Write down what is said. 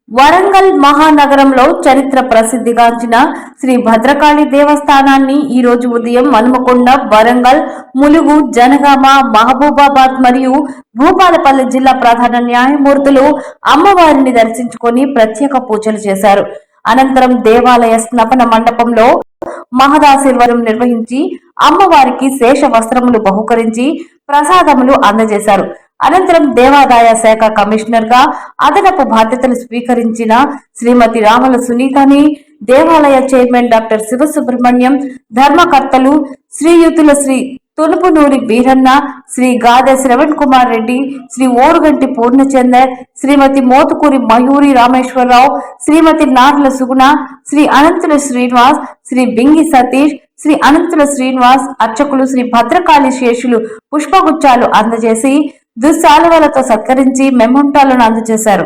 వరంగల్ మహానగరంలో చరిత్ర ప్రసిద్ధిగాంచిన శ్రీ భద్రకాళి దేవస్థానాన్ని ఈ రోజు ఉదయం హన్మకొండ, వరంగల్, ములుగు, జనగామ, మహబూబాబాద్ మరియు భూపాలపల్లి జిల్లా ప్రధాన న్యాయమూర్తులు అమ్మవారిని దర్శించుకొని ప్రత్యేక పూజలు చేశారు. అనంతరం దేవాలయ స్నపన మండపంలో మహదాశీర్వాదం నిర్వహించి అమ్మవారికి శేష వస్త్రములు బహుకరించి ప్రసాదములు అందజేశారు. అనంతరం దేవాదాయ శాఖ కమిషనర్ గా అదనపు బాధ్యతలు స్వీకరించిన శ్రీమతి రామల సునీతని, దేవాలయ చైర్మన్ డాక్టర్ శివసుబ్రహ్మణ్యం, ధర్మకర్తలు శ్రీయుతుల శ్రీ తులుపునూరి వీరన్న, శ్రీ గాదె శ్రవణ్ కుమార్ రెడ్డి, శ్రీ ఓరుగంటి పూర్ణచందర్, శ్రీమతి మోతుకూరి మయూరి రామేశ్వరరావు, శ్రీమతి నార్ల సుగుణ, శ్రీ అనంతుల శ్రీనివాస్, శ్రీ బింగి సతీష్, శ్రీ అనంతుల శ్రీనివాస్, అర్చకులు శ్రీ భద్రకాళి శేషులు పుష్పగుచ్చాలు అందజేసి దుస్సాలువలతో సత్కరించి మెమొంటాలను అందజేశారు.